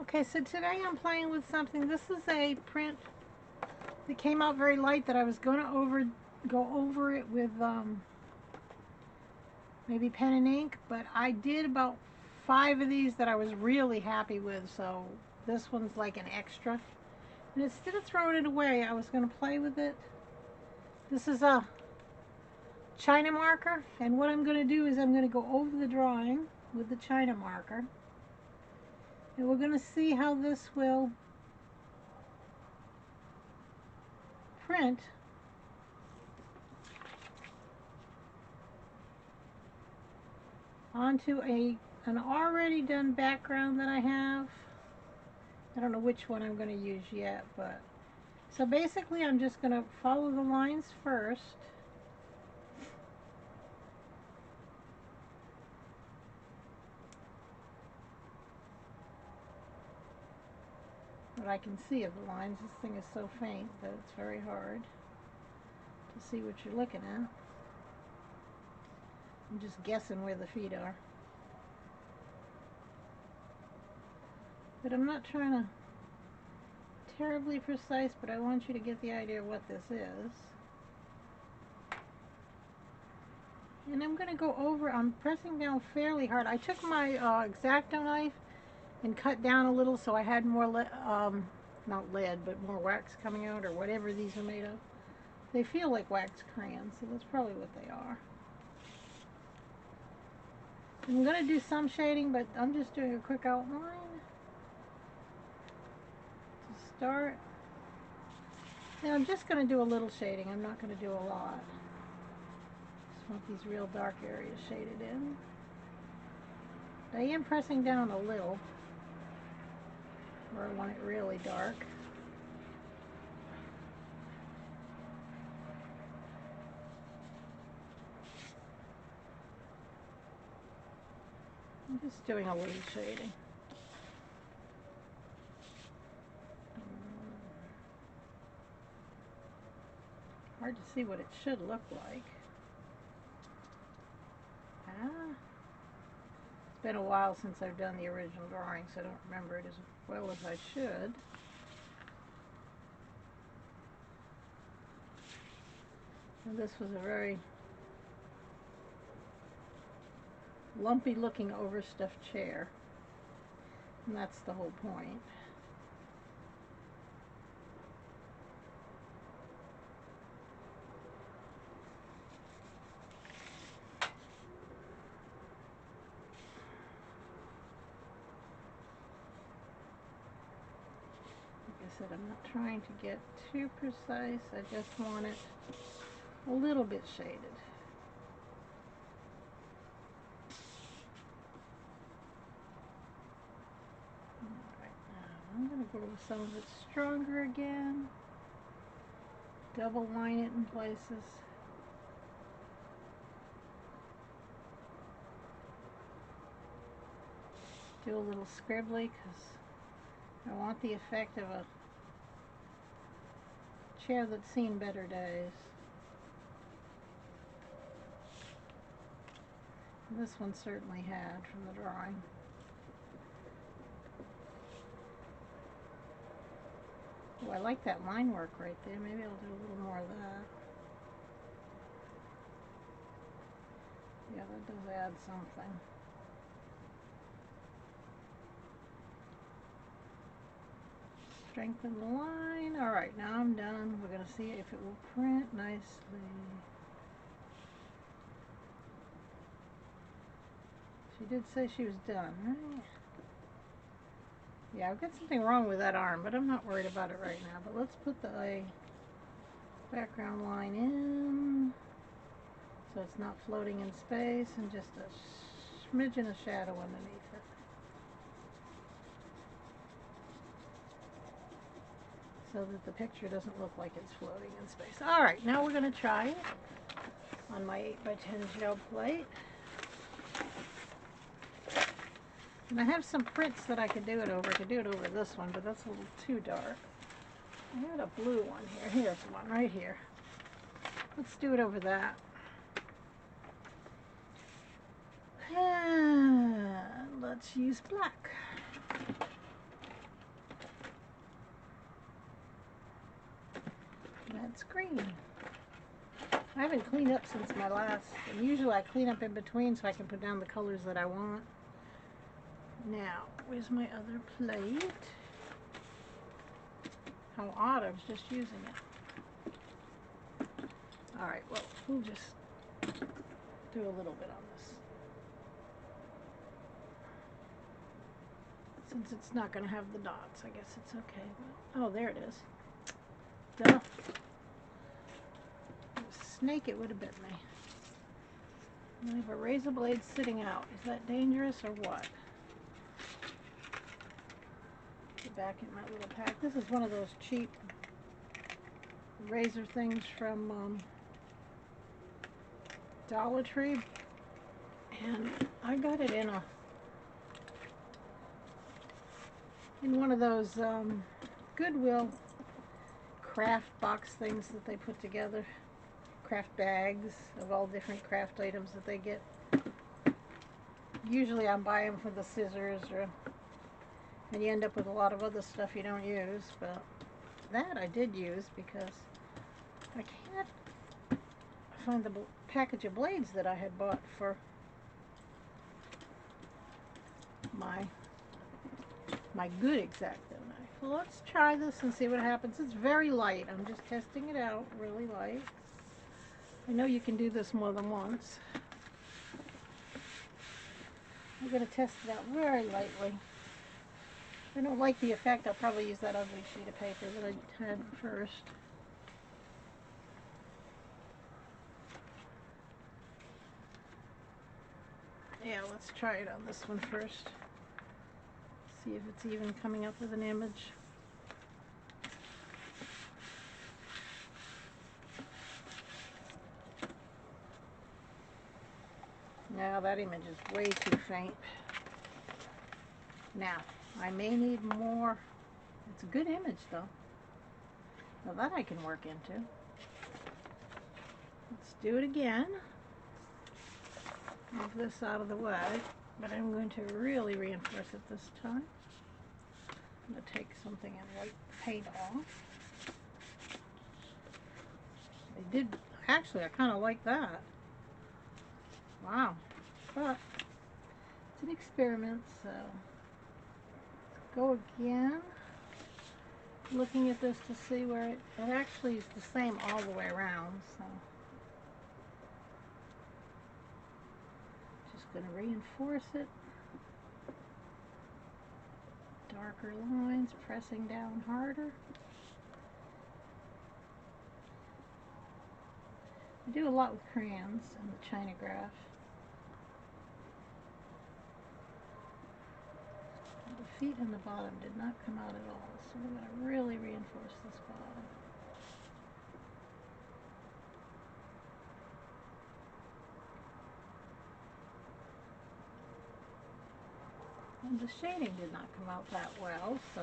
Okay, so today I'm playing with something. This is a print that came out very light that I was going to go over it with maybe pen and ink, but I did about 5 of these that I was really happy with, so this one's like an extra. And instead of throwing it away, I was going to play with it. This is a China marker, and what I'm going to do is I'm going to go over the drawing with the China marker, and we're going to see how this will print onto an already done background that I have. I don't know which one I'm going to use yet, but so basically I'm just going to follow the lines first. What I can see of the lines, this thing is so faint that it's very hard to see what you're looking at. I'm just guessing where the feet are. But I'm not trying to terribly precise, but I want you to get the idea of what this is. And I'm going to go over, I'm pressing down fairly hard. I took my X-Acto knife and cut down a little so I had more, not lead, but more wax coming out, or whatever these are made of. They feel like wax crayons, so that's probably what they are. I'm going to do some shading, but I'm just doing a quick outline to start. And I'm just going to do a little shading. I'm not going to do a lot. Just want these real dark areas shaded in. I am pressing down a little where I want it really dark. I'm just doing a little shading. Hard to see what it should look like. It's been a while since I've done the original drawing, so I don't remember it as well as I should. And this was a very lumpy looking overstuffed chair, and that's the whole point. Like I said, I'm not trying to get too precise, I just want it a little bit shaded. I'm going to go with some of it stronger again. Double line it in places. Do a little scribbly because I want the effect of a chair that's seen better days. And this one certainly had from the drawing. Oh, I like that line work right there. Maybe I'll do a little more of that. Yeah, that does add something. Strengthen the line. Alright, now I'm done. We're going to see if it will print nicely. She did say she was done, right? Yeah, I've got something wrong with that arm, but I'm not worried about it right now. But let's put the background line in so it's not floating in space, and just a smidgen of shadow underneath it, so that the picture doesn't look like it's floating in space. Alright, now we're going to try it on my 8x10 gel plate. And I have some prints that I could do it over. I could do it over this one, but that's a little too dark. I had a blue one here. Here's one right here. Let's do it over that. And let's use black. it's green. I haven't cleaned up since my last, and usually I clean up in between so I can put down the colors that I want. Now, where's my other plate? How odd, I was just using it. Alright, well, we'll just do a little bit on this. Since it's not going to have the dots, I guess it's okay. Oh, there it is. Duh. Snake, it would have bit me. I have a razor blade sitting out. Is that dangerous or what? Get back in my little pack. This is one of those cheap razor things from Dollar Tree, and I got it in one of those Goodwill craft box things that they put together. Craft bags of all different craft items that they get. Usually I'm buying them for the scissors, and you end up with a lot of other stuff you don't use, but that I did use because I can't find the package of blades that I had bought for my good X-Acto knife. Well, let's try this and see what happens. It's very light. I'm just testing it out, really light. I know you can do this more than once. I'm going to test it out very lightly. If I don't like the effect, I'll probably use that ugly sheet of paper that I had first. Yeah, let's try it on this one first. See if it's even coming up with an image. Now that image is way too faint. Now, I may need more. It's a good image though. Now that I can work into. Let's do it again. Move this out of the way, but I'm going to really reinforce it this time. I'm going to take something and wipe the paint off. Actually, I kind of like that. Wow. But it's an experiment, so go again. Looking at this to see where it actually is the same all the way around, so just going to reinforce it. Darker lines, pressing down harder. I do a lot with crayons and the Chinagraph. The feet and the bottom did not come out at all, so we're going to really reinforce this bottom. And the shading did not come out that well, so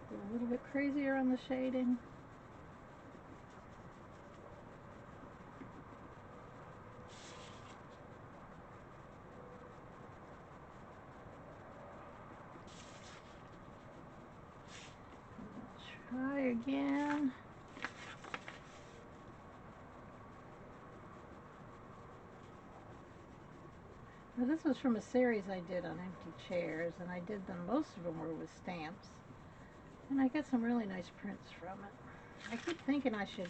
a little bit crazier on the shading. Try again. Now this was from a series I did on empty chairs, and I did them, most of them were with stamps. And I got some really nice prints from it. I keep thinking I should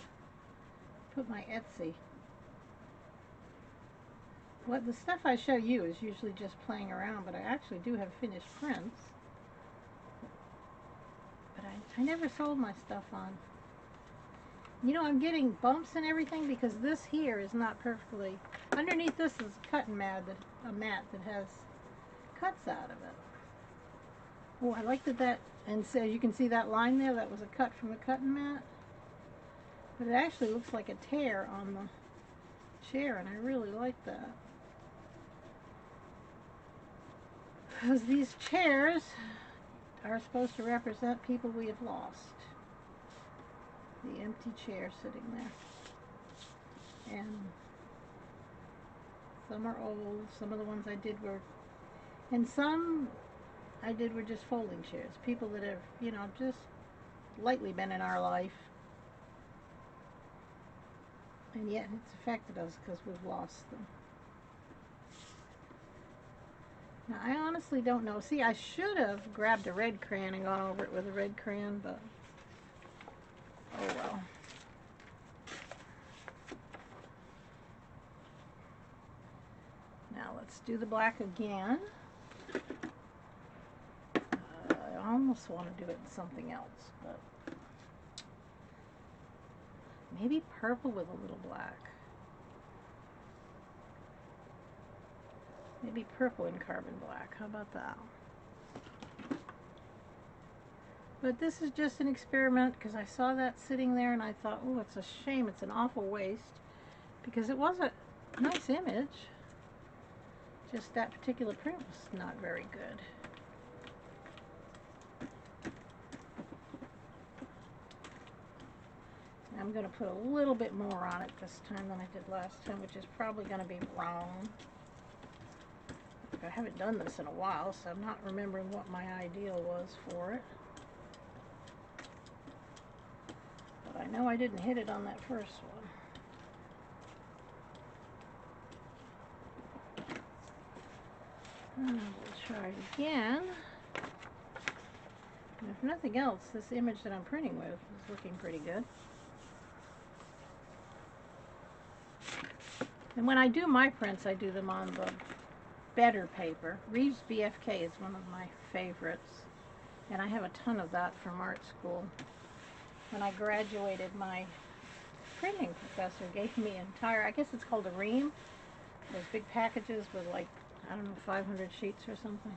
put my Etsy. What the stuff I show you is usually just playing around, but I actually do have finished prints. But I never sold my stuff on. You know, I'm getting bumps and everything because this here is not perfectly. Underneath this is cutting mat that has cuts out of it. Oh, I like that. And so you can see that line there. That was a cut from the cutting mat. But it actually looks like a tear on the chair, and I really like that. Because these chairs are supposed to represent people we have lost. The empty chair sitting there. And some are old, some of the ones I did were, and some I did were just folding chairs. People that have, you know, just lightly been in our life. And yet it's affected us because we've lost them. Now, I honestly don't know. See, I should have grabbed a red crayon and gone over it with a red crayon, but oh well. Now let's do the black again. I almost want to do it in something else, but maybe purple with a little black. Maybe purple and carbon black. How about that? But this is just an experiment because I saw that sitting there and I thought, oh, it's a shame. It's an awful waste because it was a nice image. Just that particular print was not very good. I'm going to put a little bit more on it this time than I did last time, which is probably going to be wrong. I haven't done this in a while, so I'm not remembering what my ideal was for it. But I know I didn't hit it on that first one. And we'll try it again. And if nothing else, this image that I'm printing with is looking pretty good. And when I do my prints, I do them on the better paper. Reeves BFK is one of my favorites, and I have a ton of that from art school. When I graduated, my printing professor gave me entire, I guess it's called a ream, those big packages with like, I don't know, 500 sheets or something.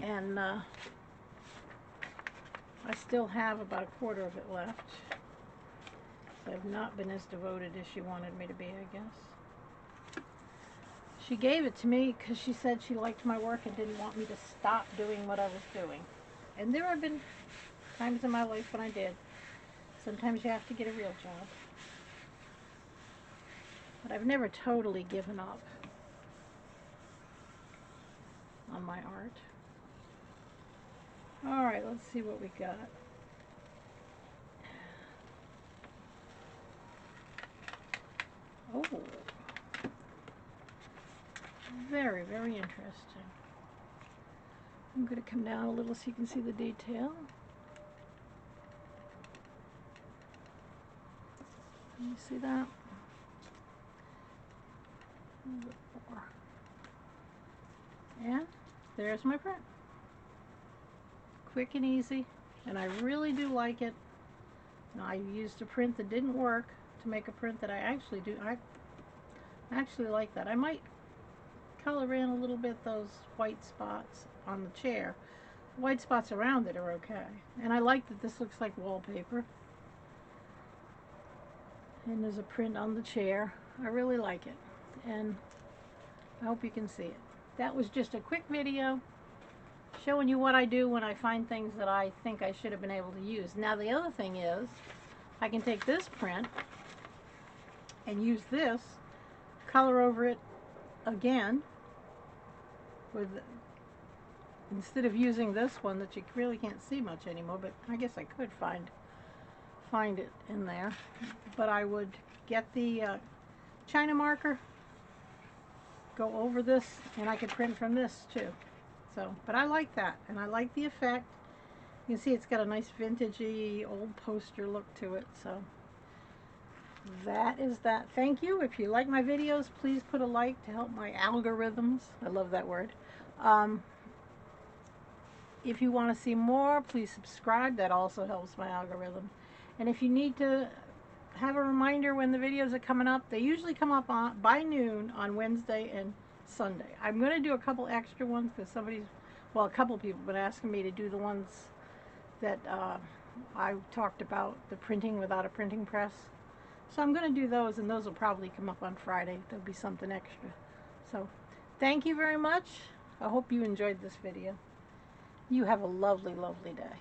And I still have about a quarter of it left. So I've not been as devoted as she wanted me to be, I guess. She gave it to me because she said she liked my work and didn't want me to stop doing what I was doing. And there have been times in my life when I did. Sometimes you have to get a real job. But I've never totally given up on my art. Alright, let's see what we got. Oh, very, very interesting. I'm going to come down a little so you can see the detail. You see that? A little bit more. And there's my print. Quick and easy, and I really do like it. Now, I used a print that didn't work to make a print that I actually do. I actually like that. I might color in a little bit those white spots on the chair. The white spots around it are okay. And I like that this looks like wallpaper. And there's a print on the chair. I really like it. And I hope you can see it. That was just a quick video showing you what I do when I find things that I think I should have been able to use. Now the other thing is, I can take this print and use this, color over it again, with, instead of using this one that you really can't see much anymore, but I guess I could find it in there. But I would get the China marker, go over this, and I could print from this too. So, but I like that, and I like the effect. You can see it's got a nice vintagey old poster look to it. So that is that. Thank you. If you like my videos, please put a like to help my algorithms. I love that word. If you want to see more, please subscribe. That also helps my algorithm. And if you need to have a reminder when the videos are coming up, they usually come up by noon on Wednesday and Sunday. I'm going to do a couple extra ones because a couple people have been asking me to do the ones that I talked about, the printing without a printing press. So I'm going to do those, and those will probably come up on Friday. There'll be something extra. So thank you very much. I hope you enjoyed this video. You have a lovely, lovely day.